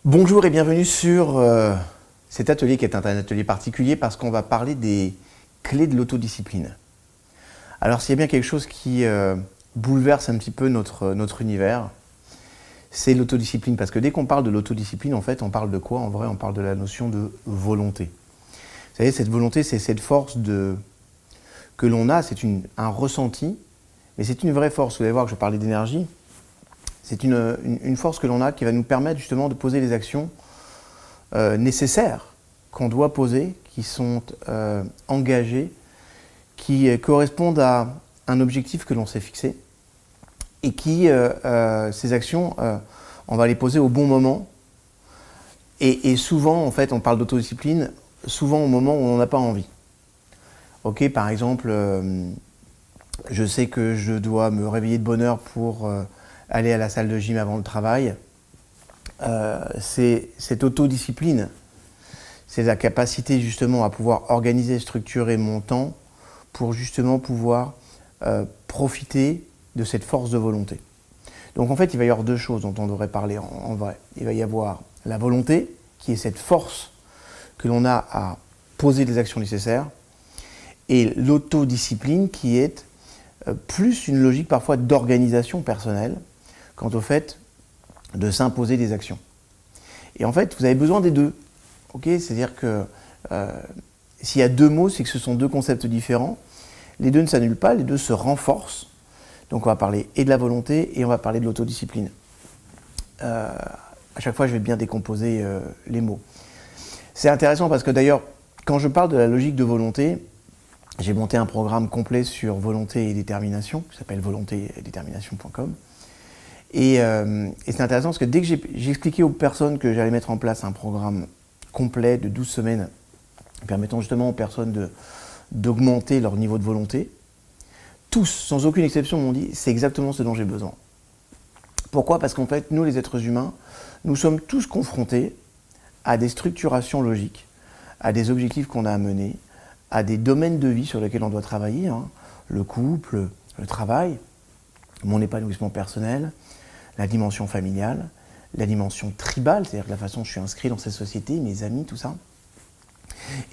Bonjour et bienvenue sur cet atelier qui est un atelier particulier parce qu'on va parler des clés de l'autodiscipline. Alors s'il y a bien quelque chose qui bouleverse un petit peu notre univers, c'est l'autodiscipline. Parce que dès qu'on parle de l'autodiscipline, en fait, on parle de quoi? En vrai, on parle de la notion de volonté. Vous savez, cette volonté, c'est cette force que l'on a, c'est un ressenti, mais c'est une vraie force. Vous allez voir que je parlais d'énergie. C'est une force que l'on a qui va nous permettre justement de poser les actions nécessaires qu'on doit poser, qui sont engagées, qui correspondent à un objectif que l'on s'est fixé et qui, ces actions, on va les poser au bon moment. Et souvent, en fait, on parle d'autodiscipline, souvent au moment où on n'a pas envie. Ok, par exemple, je sais que je dois me réveiller de bonne heure pour aller à la salle de gym avant le travail. C'est cette autodiscipline, c'est la capacité justement à pouvoir organiser, structurer mon temps pour justement pouvoir profiter de cette force de volonté. Donc en fait, il va y avoir deux choses dont on devrait parler en vrai. Il va y avoir la volonté, qui est cette force que l'on a à poser les actions nécessaires, et l'autodiscipline, qui est plus une logique parfois d'organisation personnelle, quant au fait de s'imposer des actions. Et en fait, vous avez besoin des deux. Okay, c'est-à-dire que s'il y a deux mots, c'est que ce sont deux concepts différents. Les deux ne s'annulent pas, les deux se renforcent. Donc on va parler et de la volonté et on va parler de l'autodiscipline. À chaque fois, je vais bien décomposer les mots. C'est intéressant parce que d'ailleurs, quand je parle de la logique de volonté, j'ai monté un programme complet sur volonté et détermination, qui s'appelle volontéetdétermination.com. Et c'est intéressant parce que dès que j'ai expliqué aux personnes que j'allais mettre en place un programme complet de 12 semaines, permettant justement aux personnes d'augmenter leur niveau de volonté, tous, sans aucune exception, m'ont dit « c'est exactement ce dont j'ai besoin ». Pourquoi? Parce qu'en fait, nous les êtres humains, nous sommes tous confrontés à des structurations logiques, à des objectifs qu'on a à mener, à des domaines de vie sur lesquels on doit travailler, hein, le couple, le travail, mon épanouissement personnel, la dimension familiale, la dimension tribale, c'est-à-dire la façon dont je suis inscrit dans cette société, mes amis, tout ça.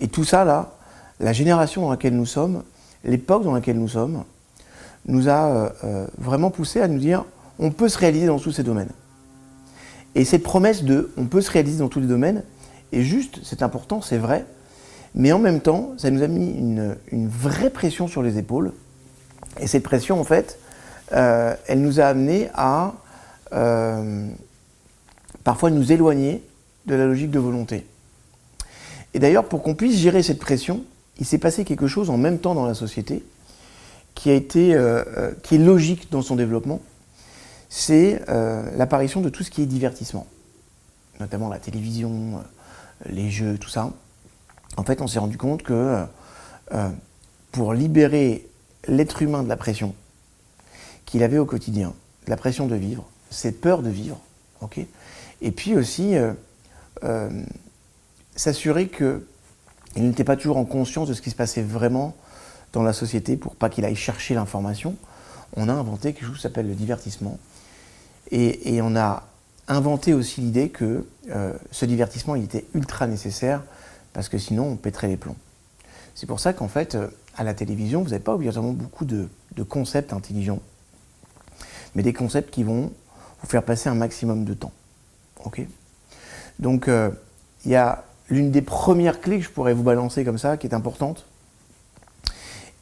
Et tout ça, là, la génération dans laquelle nous sommes, l'époque dans laquelle nous sommes, nous a vraiment poussé à nous dire on peut se réaliser dans tous ces domaines. Et cette promesse de on peut se réaliser dans tous les domaines est juste, c'est important, c'est vrai, mais en même temps, ça nous a mis une vraie pression sur les épaules. Et cette pression, en fait, elle nous a amené à parfois nous éloigner de la logique de volonté. Et d'ailleurs, pour qu'on puisse gérer cette pression, il s'est passé quelque chose en même temps dans la société qui est logique dans son développement. C'est l'apparition de tout ce qui est divertissement, notamment la télévision, les jeux, tout ça. En fait, on s'est rendu compte que pour libérer l'être humain de la pression qu'il avait au quotidien, de la pression de vivre, cette peur de vivre, okay, et puis aussi s'assurer qu'il n'était pas toujours en conscience de ce qui se passait vraiment dans la société pour pas qu'il aille chercher l'information, on a inventé quelque chose qui s'appelle le divertissement. Et on a inventé aussi l'idée que ce divertissement il était ultra nécessaire parce que sinon on pèterait les plombs. C'est pour ça qu'en fait, à la télévision, vous n'avez pas obligatoirement beaucoup de concepts intelligents, mais des concepts qui vont vous faire passer un maximum de temps. Okay, donc, il y a l'une des premières clés que je pourrais vous balancer comme ça, qui est importante,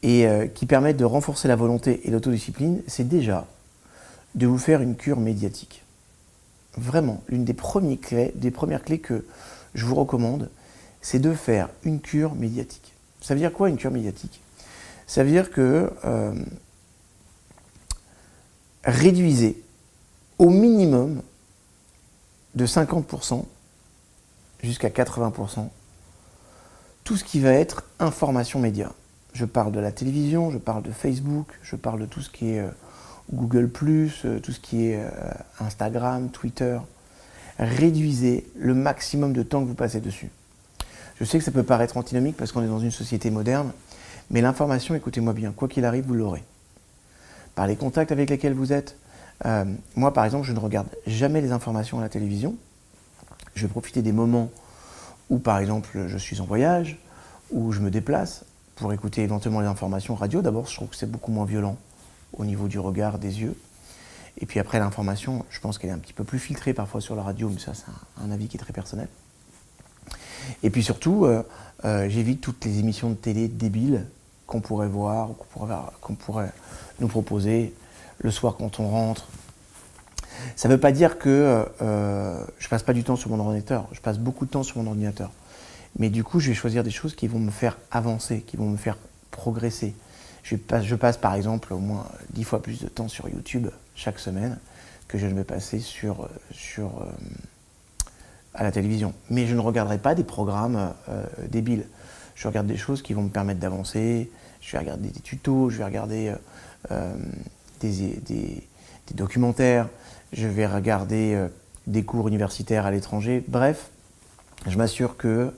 et qui permet de renforcer la volonté et l'autodiscipline, c'est déjà de vous faire une cure médiatique. Vraiment, l'une des premières clés que je vous recommande, c'est de faire une cure médiatique. Ça veut dire quoi une cure médiatique? Ça veut dire que réduisez au minimum de 50% jusqu'à 80% tout ce qui va être information média. Je parle de la télévision, je parle de Facebook, je parle de tout ce qui est Google+, tout ce qui est Instagram, Twitter. Réduisez le maximum de temps que vous passez dessus. Je sais que ça peut paraître antinomique parce qu'on est dans une société moderne, mais l'information, écoutez-moi bien, quoi qu'il arrive, vous l'aurez. Par les contacts avec lesquels vous êtes. Moi, par exemple, je ne regarde jamais les informations à la télévision. Je vais profiter des moments où, par exemple, je suis en voyage, où je me déplace pour écouter éventuellement les informations radio. D'abord, je trouve que c'est beaucoup moins violent au niveau du regard, des yeux. Et puis après, l'information, je pense qu'elle est un petit peu plus filtrée parfois sur la radio, mais ça, c'est un avis qui est très personnel. Et puis surtout, j'évite toutes les émissions de télé débiles qu'on pourrait voir, qu'on pourrait nous proposer le soir quand on rentre. Ça ne veut pas dire que je passe pas du temps sur mon ordinateur. Je passe beaucoup de temps sur mon ordinateur. Mais du coup, je vais choisir des choses qui vont me faire avancer, qui vont me faire progresser. Je passe par exemple au moins 10 fois plus de temps sur YouTube chaque semaine que je ne vais passer à la télévision. Mais je ne regarderai pas des programmes débiles. Je regarde des choses qui vont me permettre d'avancer. Je vais regarder des tutos, je vais regarder des documentaires, je vais regarder des cours universitaires à l'étranger. Bref, je m'assure que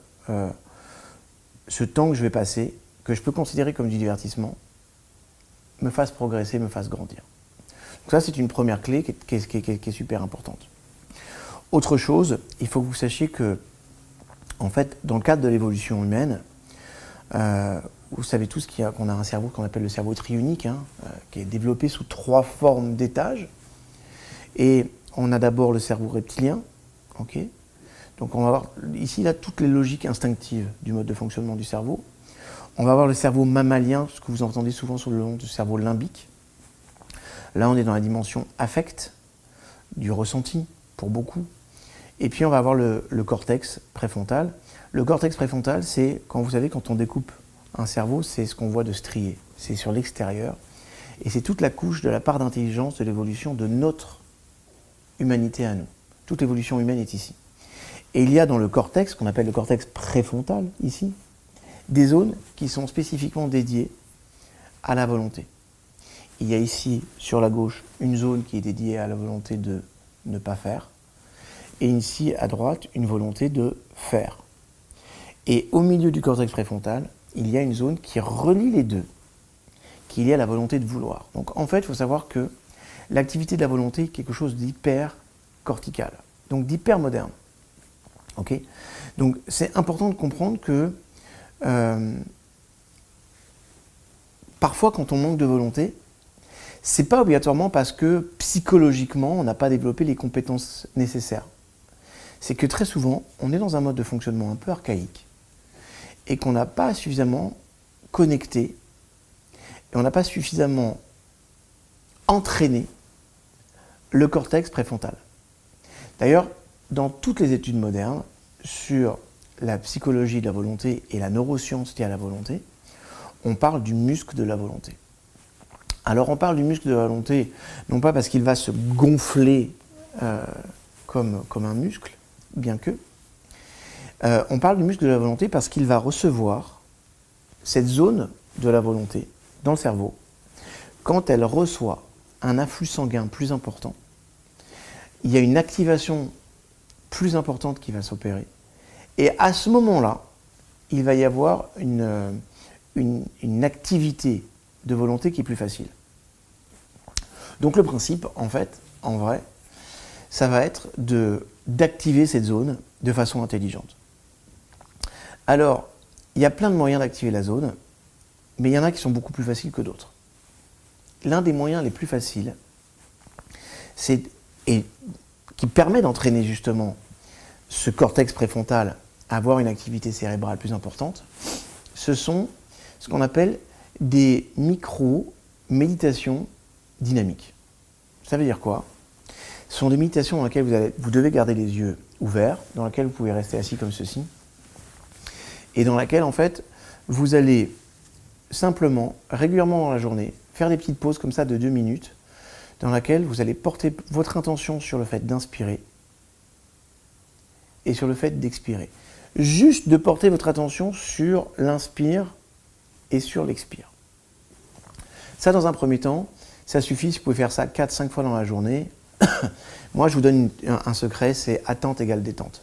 ce temps que je vais passer, que je peux considérer comme du divertissement, me fasse progresser, me fasse grandir. Donc ça, c'est une première clé qui est super importante. Autre chose, il faut que vous sachiez que, en fait, dans le cadre de l'évolution humaine, vous savez tous qu'on a un cerveau qu'on appelle le cerveau triunique, qui est développé sous 3 formes d'étages. Et on a d'abord le cerveau reptilien, ok. Donc on va voir ici là, toutes les logiques instinctives du mode de fonctionnement du cerveau. On va avoir le cerveau mammalien, ce que vous entendez souvent sous le nom du cerveau limbique. Là, on est dans la dimension affect, du ressenti, pour beaucoup. Et puis, on va avoir le cortex préfrontal. Le cortex préfrontal, c'est, quand vous savez, quand on découpe un cerveau, c'est ce qu'on voit de strié. C'est sur l'extérieur. Et c'est toute la couche de la part d'intelligence de l'évolution de notre humanité à nous. Toute l'évolution humaine est ici. Et il y a dans le cortex, qu'on appelle le cortex préfrontal, ici, des zones qui sont spécifiquement dédiées à la volonté. Il y a ici, sur la gauche, une zone qui est dédiée à la volonté de ne pas faire, et ici, à droite, une volonté de faire. Et au milieu du cortex préfrontal, il y a une zone qui relie les deux, qui est liée à la volonté de vouloir. Donc en fait, il faut savoir que l'activité de la volonté est quelque chose d'hyper cortical, donc d'hyper moderne. Okay. Donc c'est important de comprendre que parfois, quand on manque de volonté, c'est pas obligatoirement parce que psychologiquement, on n'a pas développé les compétences nécessaires. C'est que très souvent, on est dans un mode de fonctionnement un peu archaïque et qu'on n'a pas suffisamment connecté et on n'a pas suffisamment entraîné le cortex préfrontal. D'ailleurs, dans toutes les études modernes sur la psychologie de la volonté et la neuroscience liée à la volonté, on parle du muscle de la volonté. Alors on parle du muscle de la volonté, non pas parce qu'il va se gonfler comme un muscle, bien que. On parle du muscle de la volonté parce qu'il va recevoir cette zone de la volonté dans le cerveau. Quand elle reçoit un afflux sanguin plus important, il y a une activation plus importante qui va s'opérer. Et à ce moment-là, il va y avoir une activité de volonté qui est plus facile. Donc le principe, en fait, en vrai, ça va être d'activer cette zone de façon intelligente. Alors, il y a plein de moyens d'activer la zone, mais il y en a qui sont beaucoup plus faciles que d'autres. L'un des moyens les plus faciles, et qui permet d'entraîner justement ce cortex préfrontal à avoir une activité cérébrale plus importante, ce sont ce qu'on appelle des micro-méditations dynamiques. Ça veut dire quoi? Ce sont des méditations dans lesquelles vous devez garder les yeux ouverts, dans lesquelles vous pouvez rester assis comme ceci, et dans laquelle, en fait, vous allez simplement, régulièrement dans la journée, faire des petites pauses comme ça de 2 minutes, dans laquelle vous allez porter votre intention sur le fait d'inspirer et sur le fait d'expirer. Juste de porter votre attention sur l'inspire et sur l'expire. Ça, dans un premier temps, ça suffit, si vous pouvez faire ça 4-5 fois dans la journée. Moi, je vous donne un secret, c'est attente égale détente.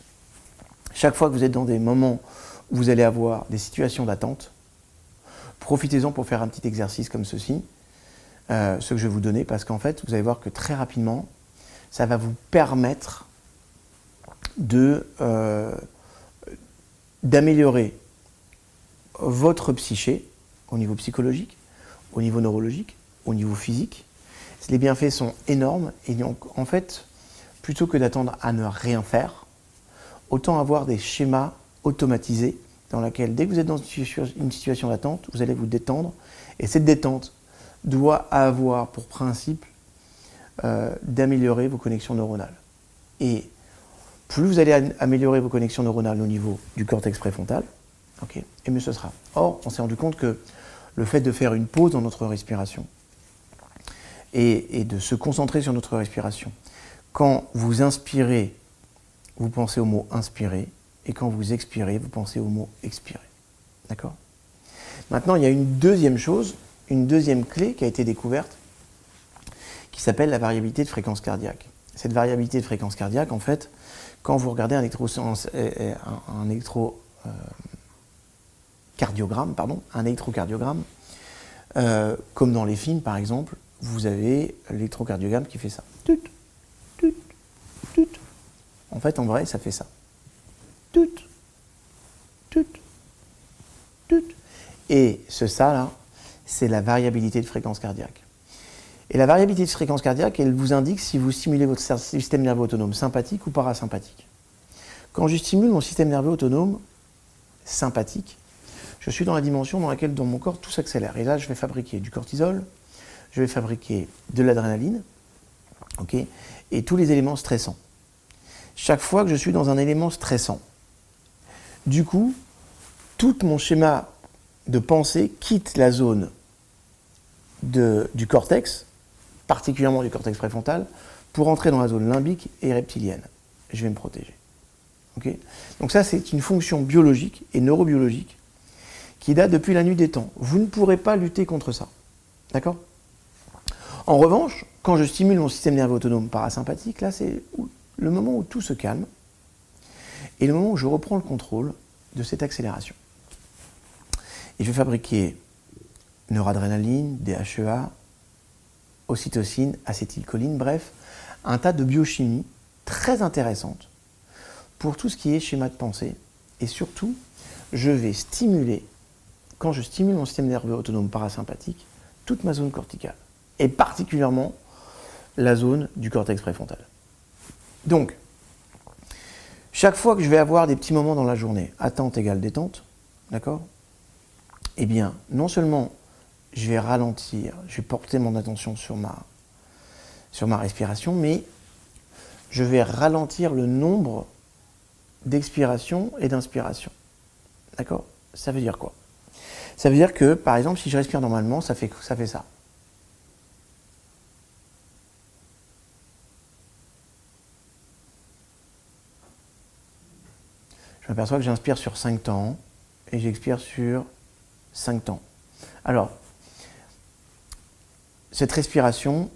Chaque fois que vous êtes dans des moments où vous allez avoir des situations d'attente, profitez-en pour faire un petit exercice comme ceci, ce que je vais vous donner, parce qu'en fait, vous allez voir que très rapidement, ça va vous permettre d'améliorer votre psyché au niveau psychologique, au niveau neurologique, au niveau physique. Les bienfaits sont énormes et donc en fait, plutôt que d'attendre à ne rien faire, autant avoir des schémas automatisés dans lesquels dès que vous êtes dans une situation d'attente, vous allez vous détendre et cette détente doit avoir pour principe d'améliorer vos connexions neuronales. Et plus vous allez améliorer vos connexions neuronales au niveau du cortex préfrontal, okay, et mieux ce sera. Or, on s'est rendu compte que le fait de faire une pause dans notre respiration et de se concentrer sur notre respiration, quand vous inspirez, vous pensez au mot inspirer, et quand vous expirez, vous pensez au mot expirer. D'accord ? Maintenant, il y a une deuxième chose, une deuxième clé qui a été découverte, qui s'appelle la variabilité de fréquence cardiaque. Cette variabilité de fréquence cardiaque, en fait, quand vous regardez un électrocardiogramme, comme dans les films par exemple, vous avez l'électrocardiogramme qui fait ça. Tut, tut, tut. En fait, en vrai, ça fait ça. Tut, tut, tut. Et ça là, c'est la variabilité de fréquence cardiaque. Et la variabilité de fréquence cardiaque, elle vous indique si vous stimulez votre système nerveux autonome sympathique ou parasympathique. Quand je stimule mon système nerveux autonome sympathique, je suis dans la dimension dans laquelle dans mon corps tout s'accélère. Et là, je vais fabriquer du cortisol, je vais fabriquer de l'adrénaline, okay, et tous les éléments stressants. Chaque fois que je suis dans un élément stressant, du coup, tout mon schéma de pensée quitte la zone du cortex, particulièrement du cortex préfrontal, pour entrer dans la zone limbique et reptilienne. Je vais me protéger. Okay ? Donc ça, c'est une fonction biologique et neurobiologique qui date depuis la nuit des temps. Vous ne pourrez pas lutter contre ça. D'accord ? En revanche, quand je stimule mon système nerveux autonome parasympathique, là, c'est le moment où tout se calme et le moment où je reprends le contrôle de cette accélération. Et je vais fabriquer noradrénaline, DHEA, ocytocine, acétylcholine, bref, un tas de biochimie très intéressante pour tout ce qui est schéma de pensée. Et surtout, je vais stimuler, quand je stimule mon système nerveux autonome parasympathique, toute ma zone corticale, et particulièrement la zone du cortex préfrontal. Donc, chaque fois que je vais avoir des petits moments dans la journée, attente égale détente, d'accord ? Eh bien, non seulement je vais ralentir, je vais porter mon attention sur ma respiration, mais je vais ralentir le nombre d'expirations et d'inspirations. D'accord ? Ça veut dire quoi ? Ça veut dire que, par exemple, si je respire normalement, ça fait ça. Je m'aperçois que j'inspire sur 5 temps et j'expire sur 5 temps. Alors, cette respiration,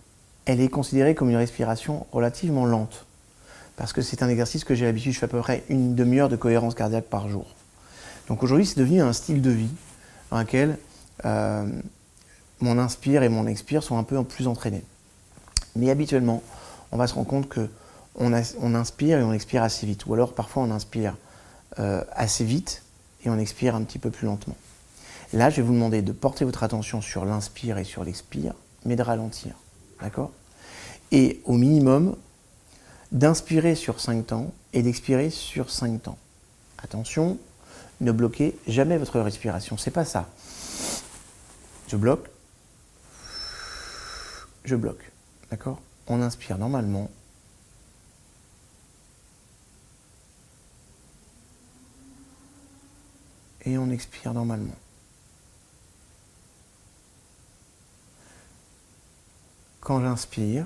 elle est considérée comme une respiration relativement lente. Parce que c'est un exercice que j'ai l'habitude, je fais à peu près une demi-heure de cohérence cardiaque par jour. Donc aujourd'hui, c'est devenu un style de vie dans lequel mon inspire et mon expire sont un peu plus entraînés. Mais habituellement, on va se rendre compte qu'on inspire et on expire assez vite. Ou alors parfois on inspire assez vite et on expire un petit peu plus lentement. Là, je vais vous demander de porter votre attention sur l'inspire et sur l'expire, mais de ralentir. D'accord ? Et au minimum, d'inspirer sur 5 temps et d'expirer sur 5 temps. Attention, ne bloquez jamais votre respiration, c'est pas ça. Je bloque, d'accord ? On inspire normalement. Et on expire normalement. Quand j'inspire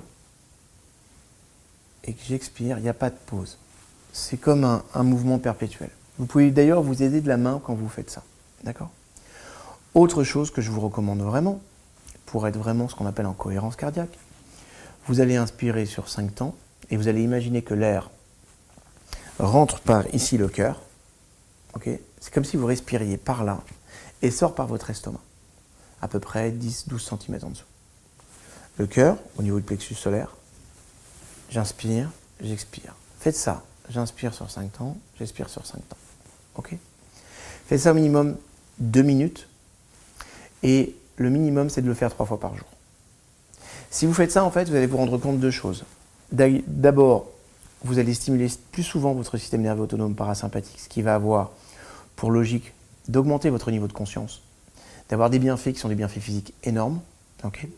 et que j'expire, il n'y a pas de pause. C'est comme un mouvement perpétuel. Vous pouvez d'ailleurs vous aider de la main quand vous faites ça. D'accord ? Autre chose que je vous recommande vraiment, pour être vraiment ce qu'on appelle en cohérence cardiaque, vous allez inspirer sur 5 temps et vous allez imaginer que l'air rentre par ici le cœur. Okay ? C'est comme si vous respiriez par là et sort par votre estomac, à peu près 10-12 cm en dessous. Le cœur, au niveau du plexus solaire, j'inspire, j'expire. Faites ça j'inspire sur 5 temps, j'expire sur 5 temps. Ok? Faites ça au minimum 2 minutes. Et le minimum, c'est de le faire 3 fois par jour. Si vous faites ça, en fait, vous allez vous rendre compte de 2 choses. D'abord, vous allez stimuler plus souvent votre système nerveux autonome parasympathique, ce qui va avoir pour logique d'augmenter votre niveau de conscience, d'avoir des bienfaits qui sont des bienfaits physiques énormes. Okay.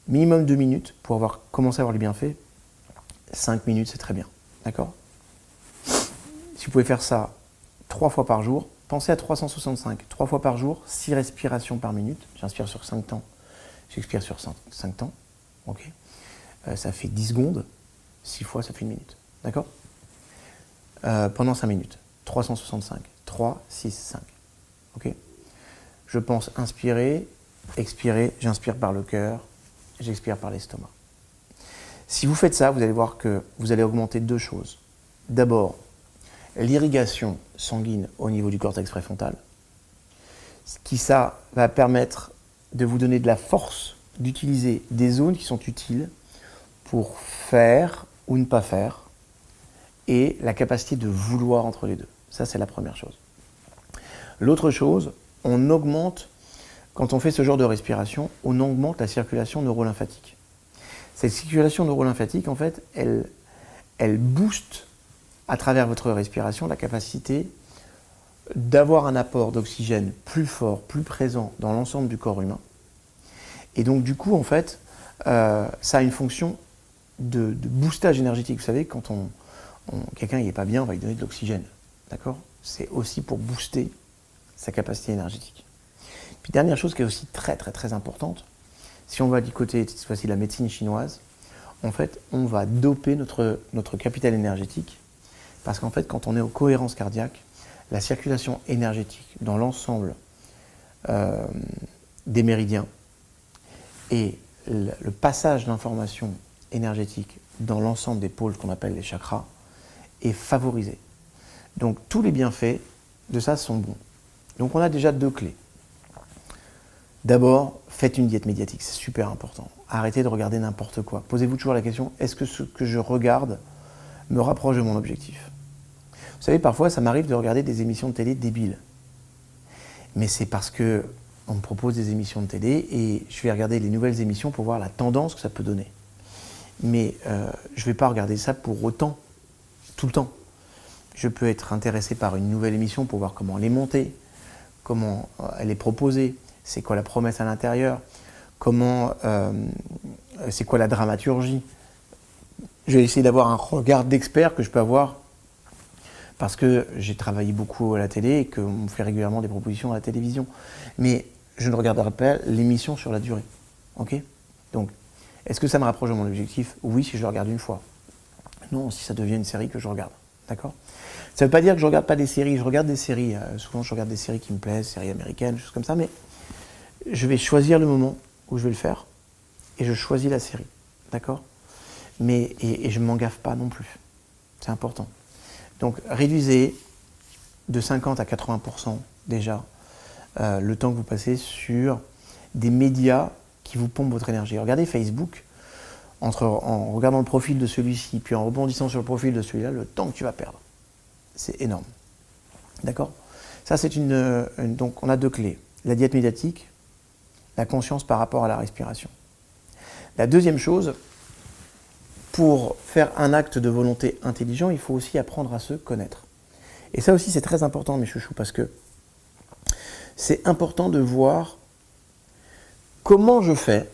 Minimum 2 minutes pour commencer à avoir les bienfaits. 5 minutes, c'est très bien. D'accord? Si vous pouvez faire ça 3 fois par jour, pensez à 365. 3 fois par jour, 6 respirations par minute. J'inspire sur 5 temps, j'expire sur 5 temps. Okay. Ça fait 10 secondes. 6 fois, ça fait 1 minute. D'accord? Pendant 5 minutes. 365. 3, 6, 5. Ok? Je pense inspirer, expirer. J'inspire par le cœur, j'expire par l'estomac. Si vous faites ça, vous allez voir que vous allez augmenter 2 choses. D'abord, l'irrigation sanguine au niveau du cortex préfrontal. Ce qui, ça, va permettre de vous donner de la force d'utiliser des zones qui sont utiles pour faire ou ne pas faire, et la capacité de vouloir entre les deux. Ça, c'est la première chose. L'autre chose, on augmente, quand on fait ce genre de respiration, on augmente la circulation neurolymphatique. Cette circulation neurolymphatique, en fait, elle booste à travers votre respiration la capacité d'avoir un apport d'oxygène plus fort, plus présent dans l'ensemble du corps humain. Et donc, du coup, en fait, ça a une fonction de boostage énergétique. Vous savez, quand quelqu'un n'est pas bien, on va lui donner de l'oxygène. D'accord? C'est aussi pour booster sa capacité énergétique. Puis dernière chose qui est aussi très très très importante, si on va du côté cette fois-ci de la médecine chinoise, en fait, on va doper notre capital énergétique, parce qu'en fait, quand on est en cohérence cardiaque, la circulation énergétique dans l'ensemble des méridiens et le passage d'informations énergétiques dans l'ensemble des pôles qu'on appelle les chakras est favorisé. Donc tous les bienfaits de ça sont bons. Donc on a déjà 2 clés. D'abord, faites une diète médiatique, c'est super important. Arrêtez de regarder n'importe quoi. Posez-vous toujours la question, est-ce que ce que je regarde me rapproche de mon objectif? Vous savez, parfois ça m'arrive de regarder des émissions de télé débiles. Mais c'est parce que on me propose des émissions de télé et je vais regarder les nouvelles émissions pour voir la tendance que ça peut donner. Mais je ne vais pas regarder ça pour autant, tout le temps. Je peux être intéressé par une nouvelle émission pour voir comment elle est montée, comment elle est proposée, c'est quoi la promesse à l'intérieur, c'est quoi la dramaturgie. Je vais essayer d'avoir un regard d'expert que je peux avoir parce que j'ai travaillé beaucoup à la télé et qu'on me fait régulièrement des propositions à la télévision. Mais je ne regarderai pas l'émission sur la durée. Ok? Donc, est-ce que ça me rapproche de mon objectif? Oui, si je le regarde une fois. Non, si ça devient une série que je regarde. D'accord? Ça ne veut pas dire que je ne regarde pas des séries. Je regarde des séries. Souvent, je regarde des séries qui me plaisent, séries américaines, des choses comme ça. Mais je vais choisir le moment où je vais le faire. Et je choisis la série. D'accord? Et je ne m'engaffe pas non plus. C'est important. Donc, réduisez de 50 à 80% déjà le temps que vous passez sur des médias qui vous pompent votre énergie. Regardez Facebook, en regardant le profil de celui-ci, puis en rebondissant sur le profil de celui-là, le temps que tu vas perdre. C'est énorme. D'accord? Ça, c'est donc, on a 2 clés. La diète médiatique, la conscience par rapport à la respiration. La deuxième chose, pour faire un acte de volonté intelligent, il faut aussi apprendre à se connaître. Et ça aussi, c'est très important, mes chouchous, parce que c'est important de voir comment je fais,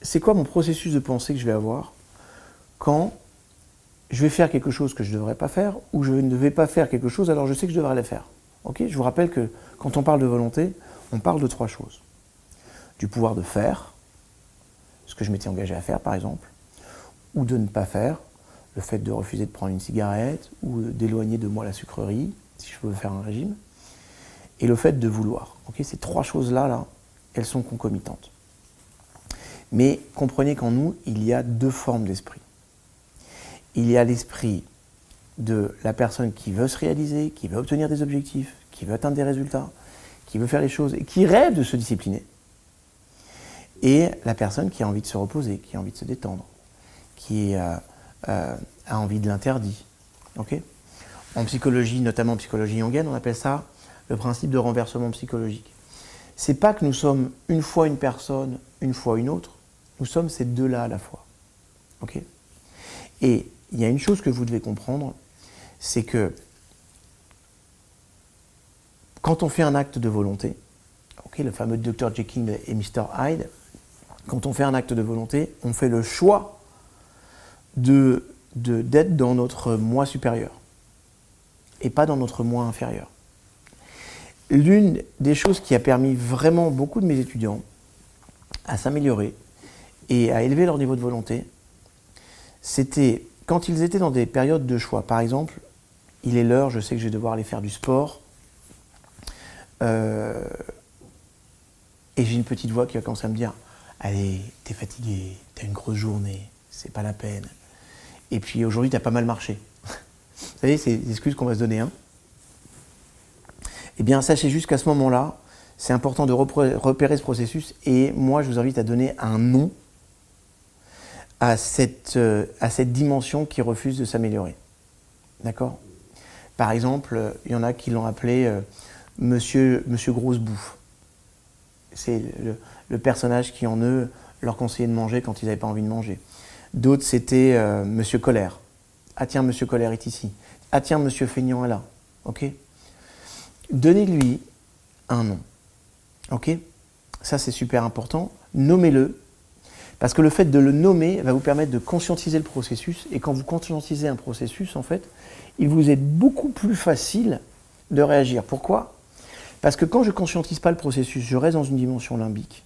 c'est quoi mon processus de pensée que je vais avoir quand je vais faire quelque chose que je ne devrais pas faire ou je ne vais pas faire quelque chose alors je sais que je devrais le faire. Okay? Je vous rappelle que quand on parle de volonté, on parle de 3 choses. Du pouvoir de faire, ce que je m'étais engagé à faire par exemple, ou de ne pas faire, le fait de refuser de prendre une cigarette ou d'éloigner de moi la sucrerie, si je veux faire un régime, et le fait de vouloir. Okay? Ces 3 choses-là, elles sont concomitantes. Mais comprenez qu'en nous, il y a 2 formes d'esprit. Il y a l'esprit de la personne qui veut se réaliser, qui veut obtenir des objectifs, qui veut atteindre des résultats, qui veut faire les choses et qui rêve de se discipliner. Et la personne qui a envie de se reposer, qui a envie de se détendre, qui a envie de l'interdit. Okay, en psychologie, notamment en psychologie jungienne, on appelle ça le principe de renversement psychologique. C'est pas que nous sommes une fois une personne, une fois une autre, nous sommes ces deux-là à la fois. Okay, et il y a une chose que vous devez comprendre, c'est que quand on fait un acte de volonté, okay, le fameux Dr Jekyll et Mr Hyde, quand on fait un acte de volonté, on fait le choix d'être dans notre moi supérieur et pas dans notre moi inférieur. L'une des choses qui a permis vraiment beaucoup de mes étudiants à s'améliorer et à élever leur niveau de volonté, c'était quand ils étaient dans des périodes de choix. Par exemple, il est l'heure, je sais que je vais devoir aller faire du sport, et j'ai une petite voix qui va commencer à me dire « Allez, t'es fatigué, t'as une grosse journée, c'est pas la peine. Et puis aujourd'hui, t'as pas mal marché. » Vous savez, c'est des excuses qu'on va se donner. Hein. Eh bien, sachez juste qu'à ce moment-là, c'est important de repérer ce processus et moi, je vous invite à donner un nom à cette dimension qui refuse de s'améliorer. D'accord ? Par exemple, il y en a qui l'ont appelé Monsieur Grosse Bouffe. C'est le personnage qui, en eux, leur conseillait de manger quand ils n'avaient pas envie de manger. D'autres, c'était Monsieur Colère. Ah tiens, Monsieur Colère est ici. Ah tiens, Monsieur Feignant est là. Ok ? Donnez-lui un nom. Ok ? Ça, c'est super important. Nommez-le. Parce que le fait de le nommer va vous permettre de conscientiser le processus. Et quand vous conscientisez un processus, en fait, il vous est beaucoup plus facile de réagir. Pourquoi ? Parce que quand je ne conscientise pas le processus, je reste dans une dimension limbique.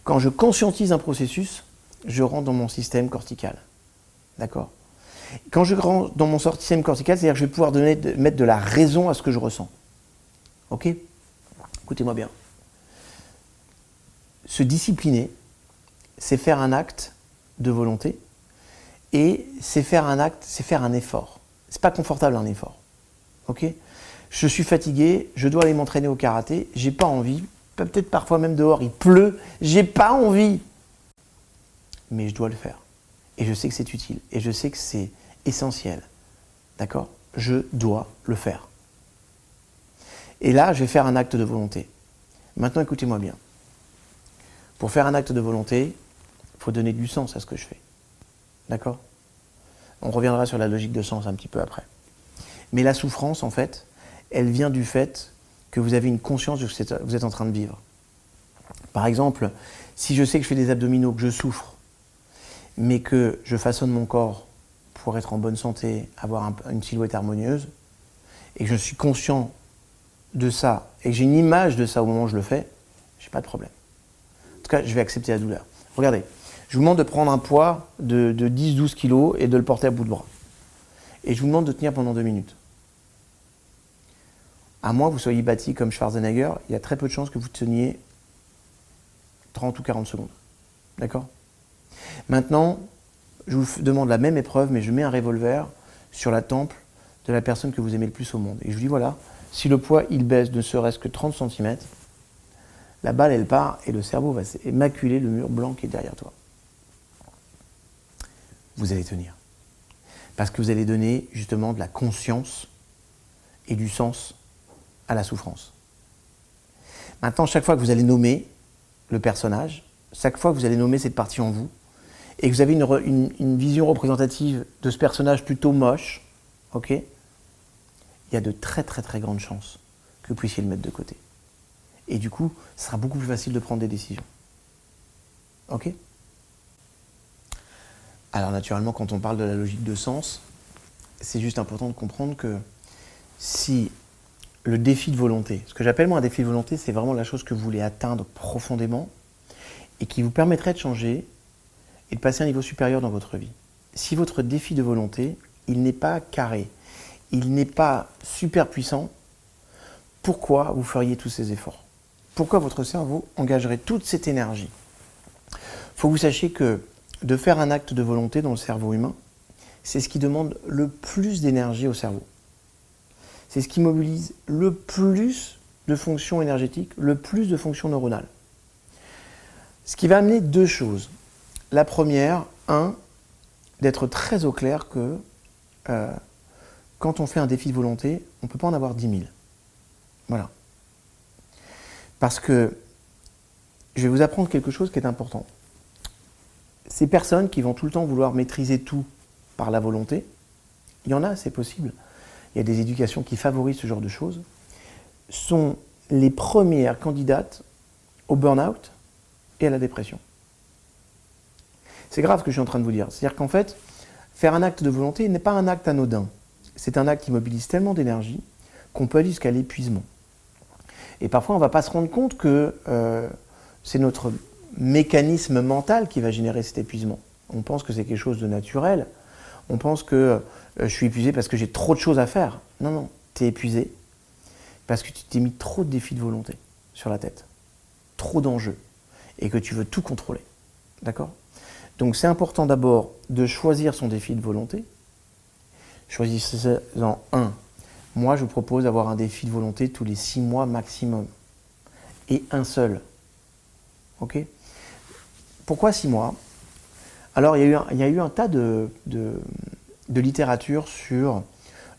Quand je conscientise un processus, je rentre dans mon système cortical. D'accord ? Quand je rentre dans mon système cortical, c'est-à-dire que je vais pouvoir mettre de la raison à ce que je ressens. Ok ? Écoutez-moi bien. Se discipliner, c'est faire un acte de volonté et c'est faire un acte, c'est faire un effort. C'est pas confortable un effort. Ok ? Je suis fatigué, je dois aller m'entraîner au karaté, j'ai pas envie, peut-être parfois même dehors, il pleut, j'ai pas envie. Mais je dois le faire. Et je sais que c'est utile, et je sais que c'est essentiel. D'accord ? Je dois le faire. Et là, je vais faire un acte de volonté. Maintenant, écoutez-moi bien. Pour faire un acte de volonté, il faut donner du sens à ce que je fais. D'accord ? On reviendra sur la logique de sens un petit peu après. Mais la souffrance, en fait, elle vient du fait que vous avez une conscience de ce que vous êtes en train de vivre. Par exemple, si je sais que je fais des abdominaux, que je souffre, mais que je façonne mon corps pour être en bonne santé, avoir une silhouette harmonieuse, et que je suis conscient de ça, et que j'ai une image de ça au moment où je le fais, j'ai pas de problème. En tout cas, je vais accepter la douleur. Regardez, je vous demande de prendre un poids de 10-12 kg et de le porter à bout de bras. Et je vous demande de tenir pendant 2 minutes. À moins que vous soyez bâti comme Schwarzenegger, il y a très peu de chances que vous teniez 30 ou 40 secondes. D'accord ? Maintenant, je vous demande la même épreuve, mais je mets un revolver sur la tempe de la personne que vous aimez le plus au monde. Et je vous dis, voilà, si le poids, il baisse de serait-ce que 30 cm, la balle, elle part et le cerveau va maculer le mur blanc qui est derrière toi. Vous allez tenir. Parce que vous allez donner justement de la conscience et du sens à la souffrance. Maintenant, chaque fois que vous allez nommer le personnage, chaque fois que vous allez nommer cette partie en vous, et que vous avez une vision représentative de ce personnage plutôt moche, ok, il y a de très très très grandes chances que vous puissiez le mettre de côté. Et du coup, ce sera beaucoup plus facile de prendre des décisions. Ok ? Alors naturellement, quand on parle de la logique de sens, c'est juste important de comprendre que si le défi de volonté, ce que j'appelle moi un défi de volonté, c'est vraiment la chose que vous voulez atteindre profondément et qui vous permettrait de changer et de passer à un niveau supérieur dans votre vie. Si votre défi de volonté, il n'est pas carré, il n'est pas super puissant, pourquoi vous feriez tous ces efforts ? Pourquoi votre cerveau engagerait toute cette énergie ? Il faut que vous sachiez que de faire un acte de volonté dans le cerveau humain, c'est ce qui demande le plus d'énergie au cerveau. C'est ce qui mobilise le plus de fonctions énergétiques, le plus de fonctions neuronales. Ce qui va amener 2 choses. La première, d'être très au clair que quand on fait un défi de volonté, on ne peut pas en avoir 10 000. Voilà. Parce que je vais vous apprendre quelque chose qui est important. Ces personnes qui vont tout le temps vouloir maîtriser tout par la volonté, il y en a, c'est possible. Il y a des éducations qui favorisent ce genre de choses, sont les premières candidates au burn-out et à la dépression. C'est grave ce que je suis en train de vous dire. C'est-à-dire qu'en fait, faire un acte de volonté n'est pas un acte anodin. C'est un acte qui mobilise tellement d'énergie qu'on peut aller jusqu'à l'épuisement. Et parfois, on ne va pas se rendre compte que c'est notre mécanisme mental qui va générer cet épuisement. On pense que c'est quelque chose de naturel. On pense que je suis épuisé parce que j'ai trop de choses à faire. Non, non, tu es épuisé parce que tu t'es mis trop de défis de volonté sur la tête, trop d'enjeux, et que tu veux tout contrôler. D'accord ? Donc c'est important d'abord de choisir son défi de volonté. Choisissez-en un. Moi, je vous propose d'avoir un défi de volonté tous les 6 mois maximum. Et un seul. Ok ? Pourquoi 6 mois ? Alors, il y a eu un tas de littérature sur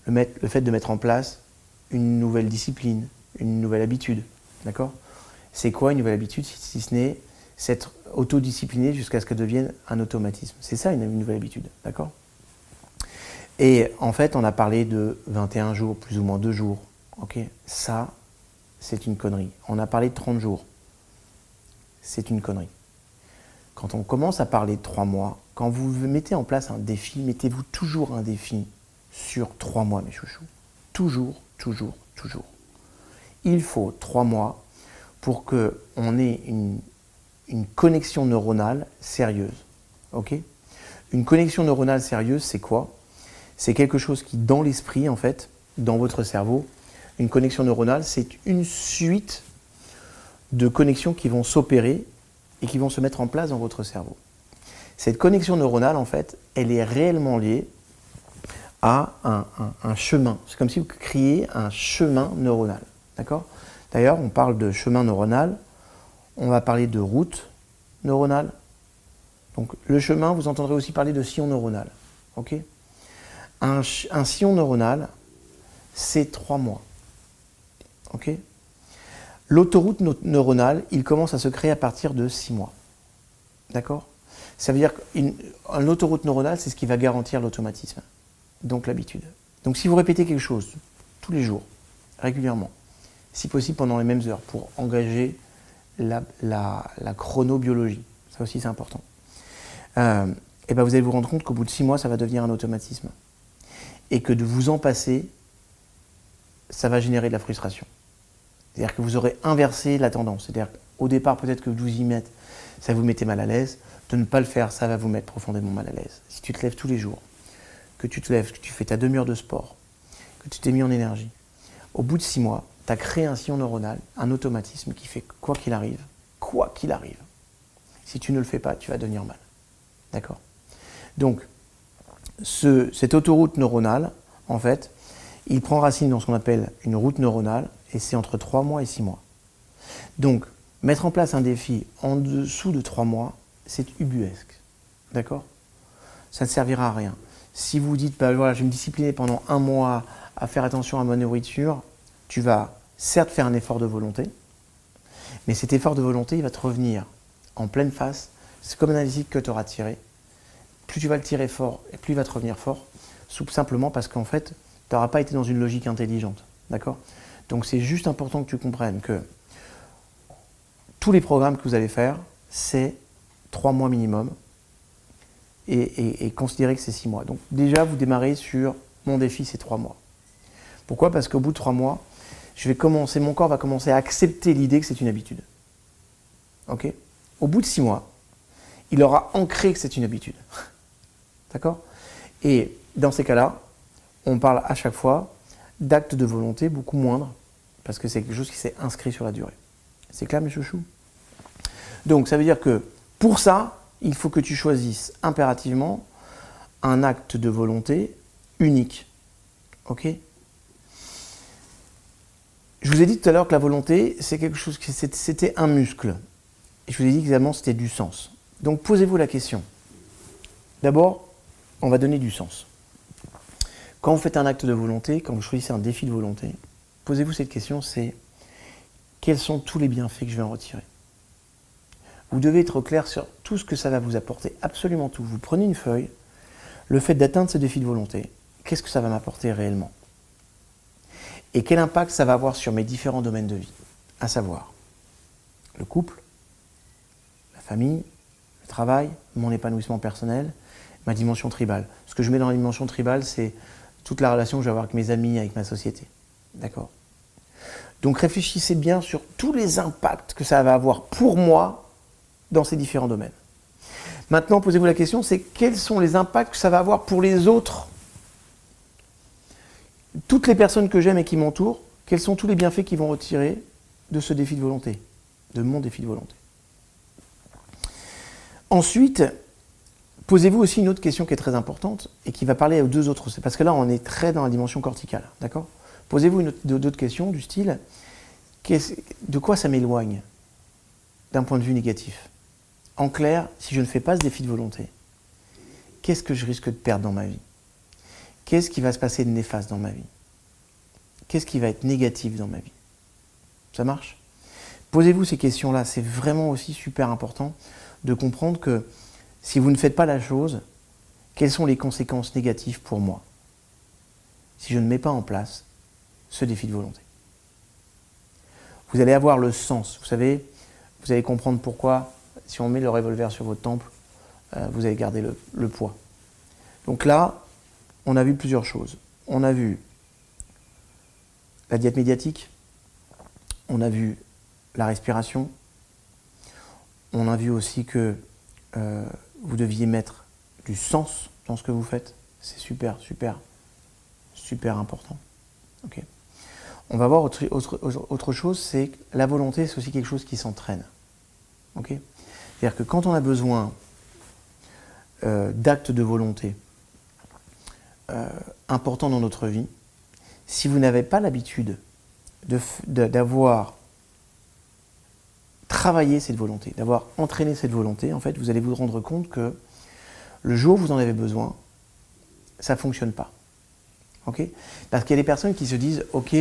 le fait de mettre en place une nouvelle discipline, une nouvelle habitude. D'accord ? C'est quoi une nouvelle habitude si ce n'est s'être autodiscipliné jusqu'à ce qu'elle devienne un automatisme. C'est ça une nouvelle habitude. D'accord ? Et en fait, on a parlé de 21 jours, plus ou moins 2 jours. Ok ? Ça, c'est une connerie. On a parlé de 30 jours. C'est une connerie. Quand on commence à parler de 3 mois, quand vous mettez en place un défi, mettez-vous toujours un défi sur 3 mois, mes chouchous. Toujours, toujours, toujours. Il faut 3 mois pour qu'on ait une connexion neuronale sérieuse. Ok ? Une connexion neuronale sérieuse, c'est quoi ? C'est quelque chose qui, dans l'esprit, en fait, dans votre cerveau, une connexion neuronale, c'est une suite de connexions qui vont s'opérer et qui vont se mettre en place dans votre cerveau. Cette connexion neuronale, en fait, elle est réellement liée à un chemin. C'est comme si vous créiez un chemin neuronal. D'accord ? D'ailleurs, on parle de chemin neuronal, on va parler de route neuronale. Donc, le chemin, vous entendrez aussi parler de sillon neuronal. Ok ? Un sillon neuronal, c'est 3 mois. Ok ? L'autoroute neuronale, il commence à se créer à partir de 6 mois. D'accord ? Ça veut dire qu'une autoroute neuronale, c'est ce qui va garantir l'automatisme. Donc l'habitude. Donc si vous répétez quelque chose tous les jours, régulièrement, si possible pendant les mêmes heures, pour engager la chronobiologie, ça aussi c'est important, et ben vous allez vous rendre compte qu'au bout de 6 mois, ça va devenir un automatisme. Et que de vous en passer, ça va générer de la frustration. C'est-à-dire que vous aurez inversé la tendance. C'est-à-dire qu'au départ, peut-être que vous y mettez, ça vous mettait mal à l'aise. De ne pas le faire, ça va vous mettre profondément mal à l'aise. Si tu te lèves tous les jours, que tu te lèves, que tu fais ta demi-heure de sport, que tu t'es mis en énergie, au bout de 6 mois, tu as créé un sillon neuronal, un automatisme qui fait quoi qu'il arrive, si tu ne le fais pas, tu vas devenir mal. D'accord ? Donc, cette autoroute neuronale, en fait, il prend racine dans ce qu'on appelle une route neuronale, et c'est entre 3 mois et 6 mois. Donc, mettre en place un défi en dessous de 3 mois, c'est ubuesque. D'accord ? Ça ne servira à rien. Si vous dites, bah, voilà, je vais me discipliner pendant 1 mois à faire attention à ma nourriture, tu vas certes faire un effort de volonté, mais cet effort de volonté, il va te revenir en pleine face. C'est comme un élastique que tu auras tiré. Plus tu vas le tirer fort, et plus il va te revenir fort, simplement parce qu'en fait, tu n'auras pas été dans une logique intelligente. D'accord ? Donc c'est juste important que tu comprennes que tous les programmes que vous allez faire, c'est 3 mois minimum et considérez que c'est 6 mois. Donc déjà, vous démarrez sur mon défi, c'est 3 mois. Pourquoi ? Parce qu'au bout de 3 mois, mon corps va commencer à accepter l'idée que c'est une habitude. Ok ? Au bout de 6 mois, il aura ancré que c'est une habitude. D'accord ? Et dans ces cas-là, on parle à chaque fois d'actes de volonté beaucoup moindres, parce que c'est quelque chose qui s'est inscrit sur la durée. C'est clair, mes chouchous ? Donc, ça veut dire que pour ça, il faut que tu choisisses impérativement un acte de volonté unique. Ok ? Je vous ai dit tout à l'heure que la volonté, c'est quelque chose c'était un muscle. Et je vous ai dit également que c'était du sens. Donc, posez-vous la question. D'abord, on va donner du sens. Quand vous faites un acte de volonté, quand vous choisissez un défi de volonté, posez-vous cette question, c'est quels sont tous les bienfaits que je vais en retirer? Vous devez être clair sur tout ce que ça va vous apporter, absolument tout. Vous prenez une feuille, le fait d'atteindre ce défi de volonté, qu'est-ce que ça va m'apporter réellement? Et quel impact ça va avoir sur mes différents domaines de vie? À savoir, le couple, la famille, le travail, mon épanouissement personnel, ma dimension tribale. Ce que je mets dans la dimension tribale, c'est toute la relation que je vais avoir avec mes amis, avec ma société. D'accord? Donc réfléchissez bien sur tous les impacts que ça va avoir pour moi dans ces différents domaines. Maintenant, posez-vous la question, c'est quels sont les impacts que ça va avoir pour les autres? Toutes les personnes que j'aime et qui m'entourent, quels sont tous les bienfaits qu'ils vont retirer de ce défi de volonté, de mon défi de volonté? Ensuite, posez-vous aussi une autre question qui est très importante et qui va parler aux deux autres. C'est parce que là, on est très dans la dimension corticale, d'accord? Posez-vous d'autres questions du style, de quoi ça m'éloigne d'un point de vue négatif? En clair, si je ne fais pas ce défi de volonté, qu'est-ce que je risque de perdre dans ma vie? Qu'est-ce qui va se passer de néfaste dans ma vie? Qu'est-ce qui va être négatif dans ma vie? Ça marche? Posez-vous ces questions-là, c'est vraiment aussi super important de comprendre que si vous ne faites pas la chose, quelles sont les conséquences négatives pour moi si je ne mets pas en place ce défi de volonté? Vous allez avoir le sens, vous savez, vous allez comprendre pourquoi, si on met le revolver sur votre temple, vous allez garder le poids. Donc là, on a vu plusieurs choses. On a vu la diète médiatique, on a vu la respiration, on a vu aussi que vous deviez mettre du sens dans ce que vous faites. C'est super, super, super important. Okay. On va voir autre chose, c'est que la volonté, c'est aussi quelque chose qui s'entraîne. Okay. C'est-à-dire que quand on a besoin d'actes de volonté importants dans notre vie, si vous n'avez pas l'habitude d'avoir travaillé cette volonté, d'avoir entraîné cette volonté, en fait, vous allez vous rendre compte que le jour où vous en avez besoin, ça ne fonctionne pas. Okay? Parce qu'il y a des personnes qui se disent « Ok,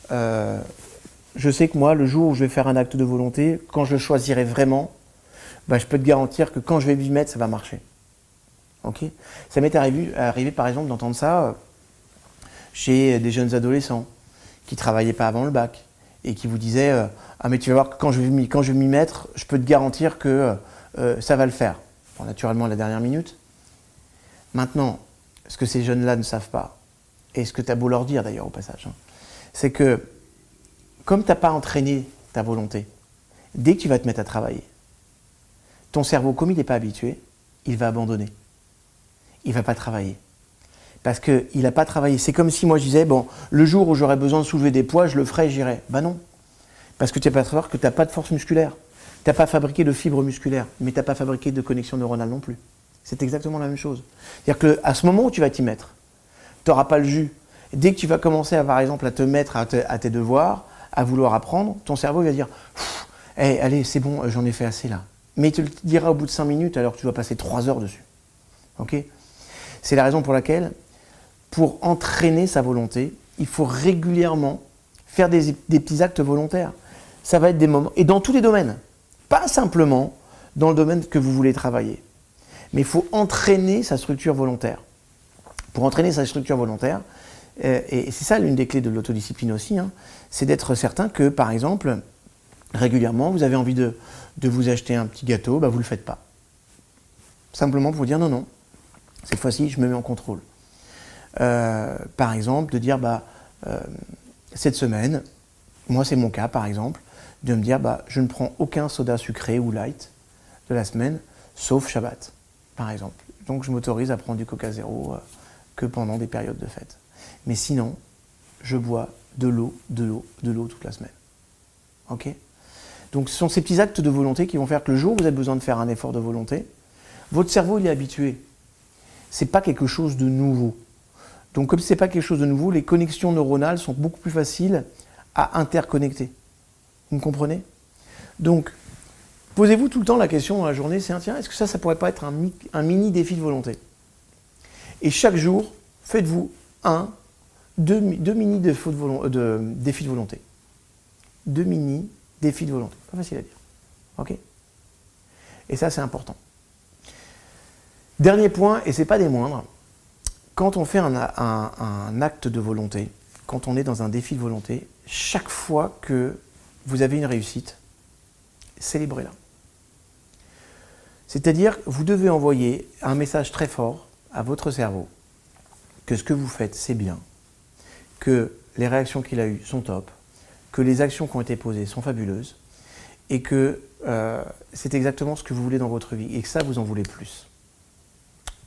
je sais que moi, le jour où je vais faire un acte de volonté, quand je le choisirai vraiment, je peux te garantir que quand je vais m'y mettre, ça va marcher. » Okay? Ça m'est arrivé, par exemple, d'entendre ça chez des jeunes adolescents qui ne travaillaient pas avant le bac et qui vous disaient « Ah mais tu vas voir que quand je vais m'y mettre, je peux te garantir que ça va le faire. » Bon, naturellement, à la dernière minute. Maintenant, ce que ces jeunes-là ne savent pas, et ce que tu as beau leur dire d'ailleurs au passage, c'est que comme tu n'as pas entraîné ta volonté, dès que tu vas te mettre à travailler, ton cerveau, comme il n'est pas habitué, il va abandonner. Il ne va pas travailler. Parce qu'il n'a pas travaillé. C'est comme si moi je disais, bon, le jour où j'aurais besoin de soulever des poids, je le ferai, j'irai. Ben non. Parce que tu vas savoir que tu n'as pas de force musculaire. Tu n'as pas fabriqué de fibres musculaires, mais tu n'as pas fabriqué de connexion neuronale non plus. C'est exactement la même chose. C'est-à-dire qu'à ce moment où tu vas t'y mettre, tu n'auras pas le jus. Dès que tu vas commencer, par exemple, à te mettre à tes devoirs, à vouloir apprendre, ton cerveau va dire hey, « Allez, c'est bon, j'en ai fait assez là. » Mais il te le dira au bout de 5 minutes alors que tu dois passer 3 heures dessus. Okay? C'est la raison pour laquelle, pour entraîner sa volonté, il faut régulièrement faire des petits actes volontaires. Ça va être des moments, et dans tous les domaines, pas simplement dans le domaine que vous voulez travailler, mais il faut entraîner sa structure volontaire. Pour entraîner sa structure volontaire, et c'est ça l'une des clés de l'autodiscipline aussi, c'est d'être certain que, par exemple, régulièrement, vous avez envie de vous acheter un petit gâteau, vous ne le faites pas. Simplement pour vous dire non, cette fois-ci, je me mets en contrôle. Par exemple, de dire, cette semaine, moi c'est mon cas par exemple, de me dire, je ne prends aucun soda sucré ou light de la semaine, sauf Shabbat, par exemple. Donc je m'autorise à prendre du Coca Zéro que pendant des périodes de fête. Mais sinon, je bois de l'eau toute la semaine. Ok ? Donc ce sont ces petits actes de volonté qui vont faire que le jour où vous avez besoin de faire un effort de volonté, votre cerveau il est habitué. C'est pas quelque chose de nouveau. Donc comme c'est pas quelque chose de nouveau, les connexions neuronales sont beaucoup plus faciles à interconnecter. Vous me comprenez ? Donc, posez-vous tout le temps la question dans la journée, c'est tiens, est-ce que ça pourrait pas être un mini défi de volonté ? Et chaque jour, faites-vous deux mini défis de volonté. 2 mini défis de volonté. Pas facile à dire. Ok? Et ça, c'est important. Dernier point, et ce n'est pas des moindres, quand on fait un acte de volonté, quand on est dans un défi de volonté, chaque fois que vous avez une réussite, célébrez-la. C'est-à-dire, vous devez envoyer un message très fort à votre cerveau que ce que vous faites, c'est bien, que les réactions qu'il a eues sont top, que les actions qui ont été posées sont fabuleuses, et que c'est exactement ce que vous voulez dans votre vie, et que ça, vous en voulez plus.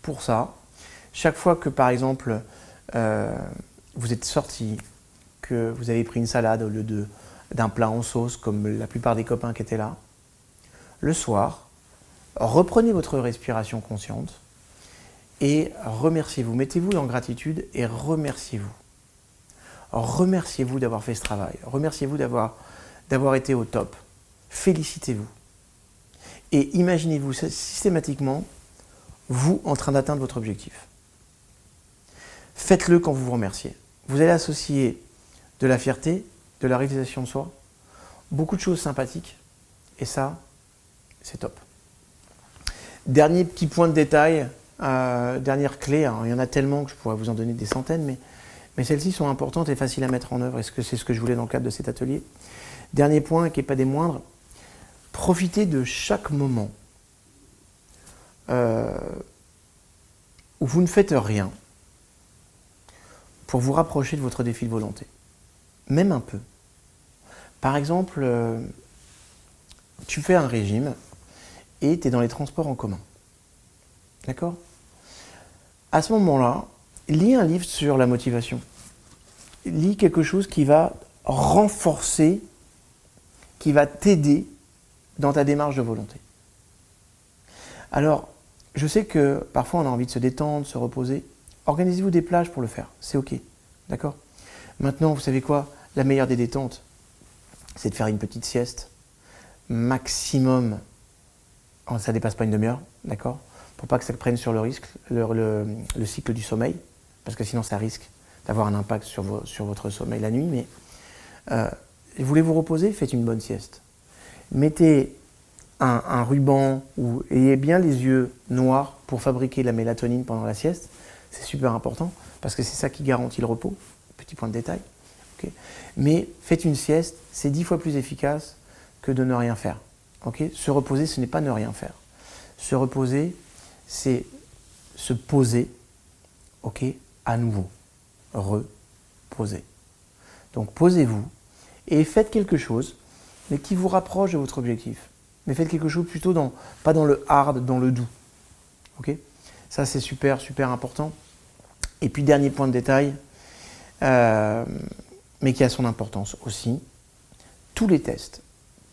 Pour ça, chaque fois que, par exemple, vous êtes sorti, que vous avez pris une salade au lieu d'un plat en sauce, comme la plupart des copains qui étaient là, le soir, reprenez votre respiration consciente et remerciez-vous. Mettez-vous en gratitude et remerciez-vous. Remerciez-vous d'avoir fait ce travail. Remerciez-vous d'avoir été au top. Félicitez-vous. Et imaginez-vous systématiquement, vous, en train d'atteindre votre objectif. Faites-le quand vous vous remerciez. Vous allez associer de la fierté, de la réalisation de soi, beaucoup de choses sympathiques, et ça, c'est top. Dernier petit point de détail, dernière clé, alors il y en a tellement que je pourrais vous en donner des centaines, mais celles-ci sont importantes et faciles à mettre en œuvre, et c'est ce que je voulais dans le cadre de cet atelier. Dernier point, qui n'est pas des moindres, profitez de chaque moment où vous ne faites rien pour vous rapprocher de votre défi de volonté. Même un peu. Par exemple, tu fais un régime et tu es dans les transports en commun. D'accord? À ce moment-là, lis un livre sur la motivation. Lis quelque chose qui va renforcer, qui va t'aider dans ta démarche de volonté. Alors, je sais que parfois on a envie de se détendre, de se reposer. Organisez-vous des plages pour le faire, c'est ok. D'accord? Maintenant, vous savez quoi? La meilleure des détentes, c'est de faire une petite sieste. Maximum, ça ne dépasse pas une demi-heure, d'accord? Pour pas que ça prenne sur le cycle du sommeil, parce que sinon ça risque d'avoir un impact sur votre sommeil la nuit. Mais voulez vous reposer? Faites une bonne sieste. Mettez un ruban ou ayez bien les yeux noirs pour fabriquer la mélatonine pendant la sieste. C'est super important parce que c'est ça qui garantit le repos. Petit point de détail. Okay. Mais faites une sieste, c'est 10 fois plus efficace que de ne rien faire. Okay. Se reposer, ce n'est pas ne rien faire. Se reposer, c'est se poser, okay, à nouveau. Reposer. Donc posez-vous et faites quelque chose, mais qui vous rapproche de votre objectif. Mais faites quelque chose plutôt pas dans le hard, dans le doux. Okay. Ça, c'est super, super important. Et puis, dernier point de détail, mais qui a son importance aussi, tous les tests,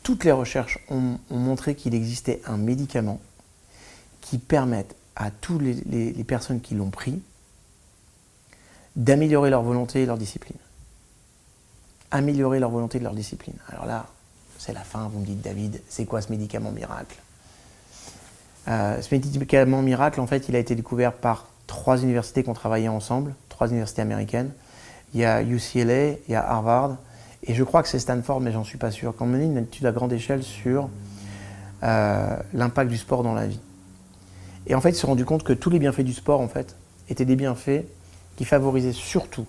toutes les recherches ont montré qu'il existait un médicament qui permette à toutes les personnes qui l'ont pris d'améliorer leur volonté et leur discipline. Améliorer leur volonté et leur discipline. Alors là, c'est la fin, vous me dites, David, c'est quoi ce médicament miracle? Ce médicament miracle, en fait, il a été découvert par 3 universités qui ont travaillé ensemble, 3 universités américaines. Il y a UCLA, il y a Harvard, et je crois que c'est Stanford, mais j'en suis pas sûr. Qui ont mené une étude à grande échelle sur l'impact du sport dans la vie. Et en fait, ils se sont rendus compte que tous les bienfaits du sport, en fait, étaient des bienfaits qui favorisaient surtout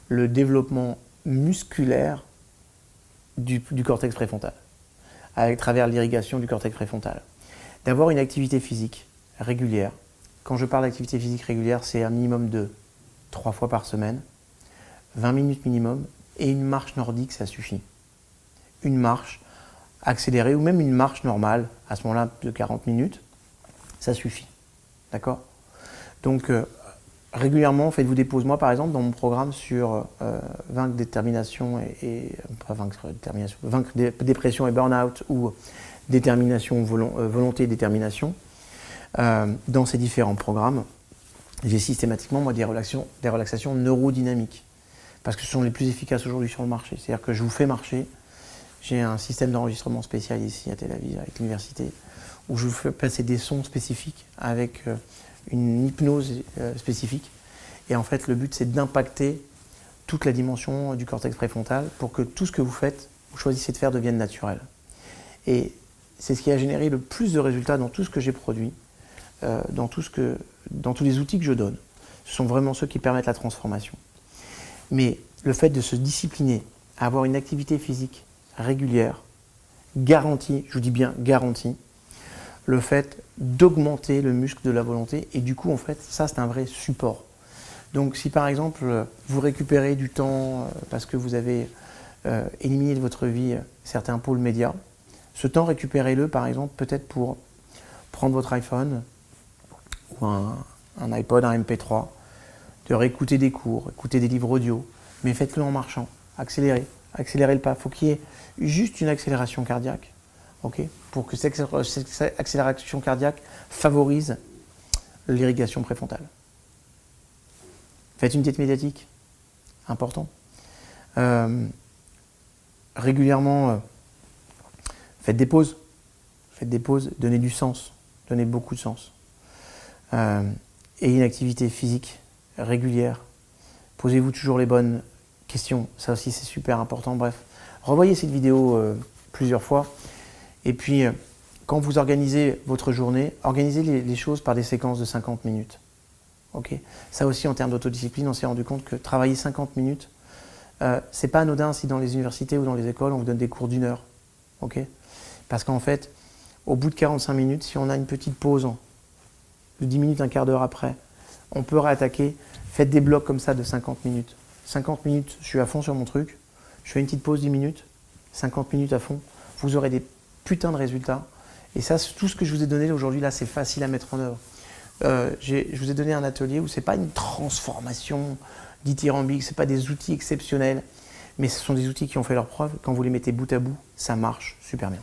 le développement musculaire du cortex préfrontal, à travers l'irrigation du cortex préfrontal. D'avoir une activité physique régulière. Quand je parle d'activité physique régulière, c'est un minimum de 3 fois par semaine, 20 minutes minimum, et une marche nordique, ça suffit. Une marche accélérée ou même une marche normale, à ce moment-là de 40 minutes, ça suffit. D'accord? Donc, régulièrement, faites-vous des pauses. Moi, par exemple, dans mon programme sur vaincre dépression et burn-out ou détermination, volonté et détermination, dans ces différents programmes, j'ai systématiquement moi, des relaxations neurodynamiques parce que ce sont les plus efficaces aujourd'hui sur le marché. C'est-à-dire que je vous fais marcher. J'ai un système d'enregistrement spécial ici à Tel Aviv avec l'université où je vous fais passer des sons spécifiques avec une hypnose spécifique. Et en fait, le but, c'est d'impacter toute la dimension du cortex préfrontal pour que tout ce que vous faites, vous choisissez de faire, devienne naturel. Et c'est ce qui a généré le plus de résultats dans tout ce que j'ai produit, dans tous les outils que je donne. Ce sont vraiment ceux qui permettent la transformation. Mais le fait de se discipliner, à avoir une activité physique régulière, garantie, je vous dis bien garantie, le fait d'augmenter le muscle de la volonté, et du coup, en fait, ça, c'est un vrai support. Donc, si par exemple, vous récupérez du temps parce que vous avez éliminé de votre vie certains pôles médias, ce temps, récupérez-le, par exemple, peut-être pour prendre votre iPhone ou un iPod, un MP3, de réécouter des cours, écouter des livres audio, mais faites-le en marchant, accélérez le pas. Il faut qu'il y ait juste une accélération cardiaque, okay, pour que cette accélération cardiaque favorise l'irrigation préfrontale. Faites une diète médiatique, important. Régulièrement, faites des pauses, donnez du sens, donnez beaucoup de sens. Et une activité physique régulière. Posez-vous toujours les bonnes questions, ça aussi c'est super important. Bref, revoyez cette vidéo plusieurs fois. Et puis, quand vous organisez votre journée, organisez les choses par des séquences de 50 minutes. Okay. Ça aussi, en termes d'autodiscipline, on s'est rendu compte que travailler 50 minutes, c'est pas anodin si dans les universités ou dans les écoles, on vous donne des cours d'1 heure. Okay. Parce qu'en fait, au bout de 45 minutes, si on a une petite pause de 10 minutes, un quart d'heure après, on peut réattaquer. Faites des blocs comme ça de 50 minutes. 50 minutes, je suis à fond sur mon truc. Je fais une petite pause 10 minutes. 50 minutes à fond. Vous aurez des putains de résultats. Et ça, tout ce que je vous ai donné aujourd'hui, là, c'est facile à mettre en œuvre. Je vous ai donné un atelier où ce n'est pas une transformation dithyrambique, ce n'est pas des outils exceptionnels, mais ce sont des outils qui ont fait leur preuve. Quand vous les mettez bout à bout, ça marche super bien.